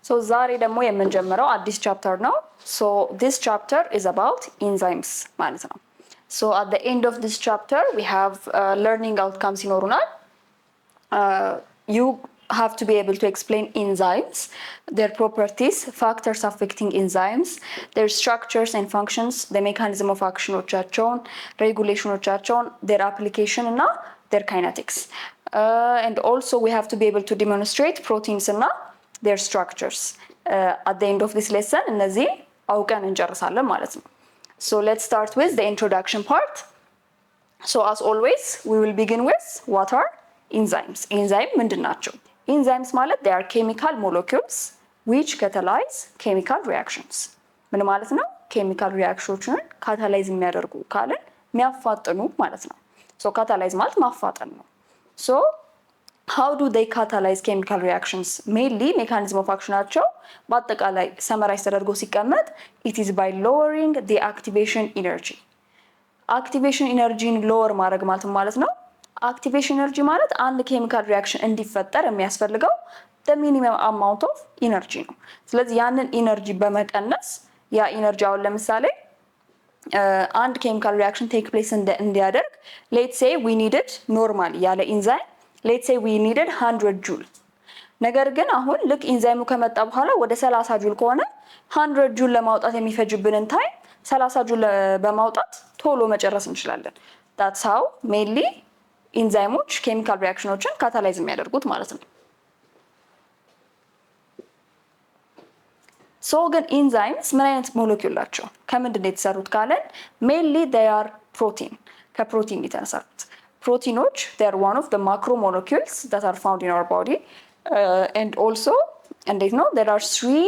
So ዛሬ ደግሞ የምንጀምረው አዲስ ቻፕተር ነው። So this chapter is about enzymes ማለት ነው። So at the end of this chapter we have learning outcomes ይኖሩናል። You have to be able to explain enzymes, their properties, factors affecting enzymes, their structures and functions, the mechanism of actionዎቻቸውን፣ regulationዎቻቸውን, their application እና their kinetics. And also we have to be able to demonstrate proteins እና their structures. At the end of this lesson እነዚህ አውቀን እንጨርሳለን ማለት ነው። So let's start with the introduction part. So as always we will begin with what are enzymes. Enzyme ምንድን ናቸው? Enzymes ማለት they are chemical molecules which catalyze chemical reactions. ምን ማለት ነው? ኬሚካል ሪአክሽኖችን ካታላይዝ የሚያደርጉ ካልን የሚያፋጥኑ ማለት ነው። So catalyze ማለት ማፋጠን ነው። So how do they catalyze chemical reactions? Mainly mechanism of action ናቸው። በአጠቃላይ ሰመራይዝ ተደርጎ ሲቀመጥ it is by lowering the activation energy. activation energy-ን lower ማድረግ ማለት ነው። activation energy ማለት አንድ ኬሚካል ሪአክሽን እንዲፈጠር የሚያስፈልገው the minimum amount of energy ነው። ስለዚህ ያንን ኢነርጂ በመቀነስ ያ ኢነርጂ አሁን ለምሳሌ አንድ ኬሚካል ሪአክሽን ቴክ ፕሌስ እንዲያደርግ let's say we needed normal ያለ ኢንዛይም let's say we needed 100 ጁል። ነገር ግን አሁን ልክ ኢንዛይሙ ከመጣ በኋላ ወደ 30 ጁል ከሆነ 100 ጁል ለማውጣት የሚፈጅብንን ታይም 30 ጁል በማውጣት ቶሎ መጨረስ እንችላለን። that's how mainly ኢንዛይሞች ኬሚካል ሪአክሽኖችን ካታላይዝ የሚያደርጉት ማለት ነው። ሶ ግን ኢንዛይምስ ምን አይነት ሞለኪውል ናቸው? ከምንድን ነው የተሰሩት ካለን mainly they are protein ከፕሮቲን የተሰሩት ፕሮቲኖች they are one of the macromolecules that are found in our body and also እንዴት ነው there are three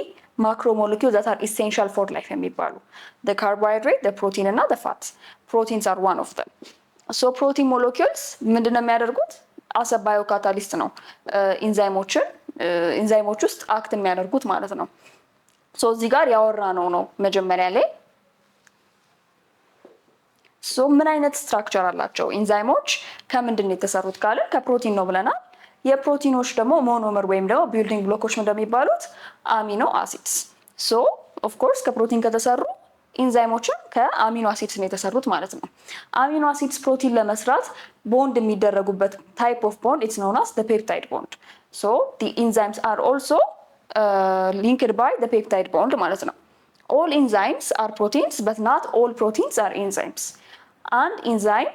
macromolecules that are essential for life የሚባሉ the carbohydrate, the protein እና the fat. proteins are one of them. so protein molecules ምንድነው የሚያደርጉት? as a biocatalyst ነው ኢንዛይሞች ውስጥ አክት የሚያደርጉት ማለት ነው። so እዚህ ጋር ያወራነው ነው መጀመሪያ ላይ። so ምን አይነት ስትራክቸር አላቸው ኢንዛይሞች? ከምንድን ነው የተሰሩት ካለ ከፕሮቲን ነው ብለናል። የፕሮቲኖች ደግሞ ሞኖመር ወይም ደግሞ ቢልዲንግ ብሎኮች እንደሚባሉት አሚኖ አሲድስ። so of course ከፕሮቲን ከተሰሩ ኢንዛይሞችም ከአሚኖ አሲድስ ነው የተሰሩት ማለት ነው። አሚኖ አሲድስ ፕሮቲን ለመስራት ቦንድ የሚደረጉበት ታይፕ ኦፍ ቦንድ it's known as the peptide bond. so the enzymes are also linked by the peptide bond ማለት ነው። all enzymes are proteins but not all proteins are enzymes. አንድ ኢንዛይም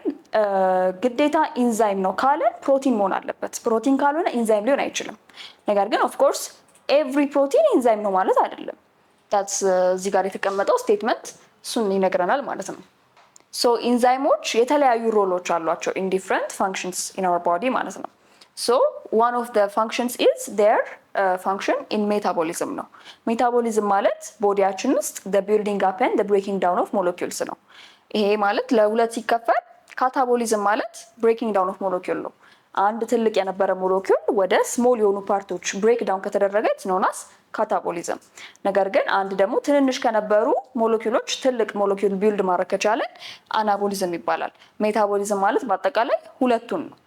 ግዴታ ኢንዛይም ነው ካለ ፕሮቲን መሆን አለበት። ፕሮቲን ካልሆነ ኢንዛይም ሊሆን አይችልም። ነገር ግን ኦፍ ኮርስ ኤቭሪ ፕሮቲን ኢንዛይም ነው ማለት አይደለም። that's እዚህ ጋር የተቀመጠው ስቴትመንት እሱን ይነግረናል ማለት ነው። so ኢንዛይሞች የተለያዩ ሮሎች አሏቸው in different functions in our body ማለት ነው። so one of the functions is their function in metabolism ነው። ሜታቦሊዝም ማለት ቦዲያችን ውስጥ the building up and the breaking down of molecules ነው። ይሄ ማለት ለሁለት ሲከፈል ካታቦሊዝም ማለት breaking down of molecule ነው። አንድ ትልቅ የነበረ ሞለኪውል ወደ ስሞል የሆኑ ፓርቶች ብሬክ ዳውን ከተደረገ it's known as ካታቦሊዝም። ነገር ግን አንድ ደግሞ ትንንሽ ከነበሩ ሞለኪውሎች ትልቅ ሞለኪውል ቢልድ ማድረግ ከቻለን አናቦሊዝም ይባላል። ሜታቦሊዝም ማለት በአጠቃላይ ሁለቱን ነው።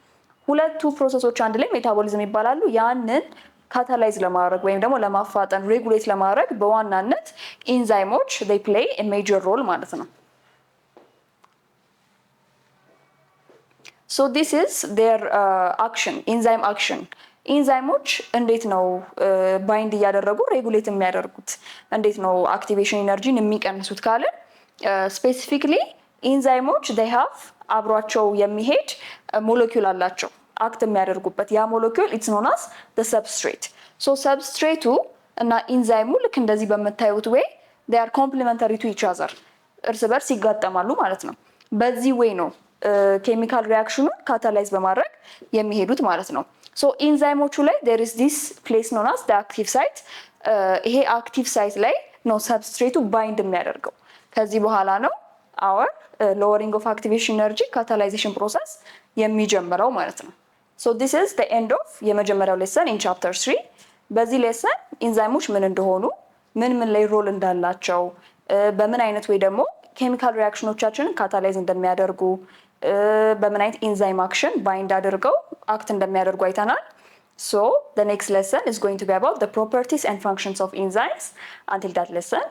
ሁለቱ ፕሮሰሶች አንድ ላይ ሜታቦሊዝም ይባላሉ። ያንን ካታላይዝ ለማድረግ ወይም ደግሞ ለማፋጠን ሬጉሌት ለማድረግ በዋናነት ኢንዛይሞች they play a major role ማለት ነው። so this is their action, enzyme action. ኢንዛይሞች እንዴት ነው ባይንድ እያደረጉ ሬጉሌት የሚያደርጉት? እንዴት ነው አክቲቬሽን ኢነርጂን የሚቀንሱት ካለ ስፔሲፊክሊ ኢንዛይሞች they have አብሯቸው የሚሄድ ሞለኪውል አላቸው አክት የሚያደርጉበት። ያ ሞለኪውል it's known as the substrate. so substrate እና ኢንዛይሙ ልክ እንደዚህ በመታዩት way they are complementary to each other እርስ በርስ ይጋጠማሉ ማለት ነው። በዚህ way ነው ኬሚካል ሪአክሽኑን ካታላይዝ በማድረግ የሚሄዱት ማለት ነው። so ኢንዛይሞቹ ላይ there is this place known as the active site. ይሄ አክቲቭ ሳይት ላይ ነው ሰብስትሬቱ ባይንድ የሚያደርገው። ከዚህ በኋላ ነው our lowering of activation energy catalyzation process የሚጀምረው ማለት ነው። so this is the end of የመጀመሪያው ሌሰን in chapter 3. በዚህ ሌሰን ኢንዛይሞች ምን እንደሆኑ፣ ምን ላይ ሮል እንዳላቸው፣ በምን አይነት ወይ ደግሞ ኬሚካል ሪአክሽኖቻችንን ካታላይዝ እንደሚያደርጉ፣ በምን አይነት ኢንዛይም አክሽን ባይንድ አድርገው አክት እንደሚያደርጉ አይተናል። So the next lesson is going to be about the properties and functions of enzymes. Until that lesson,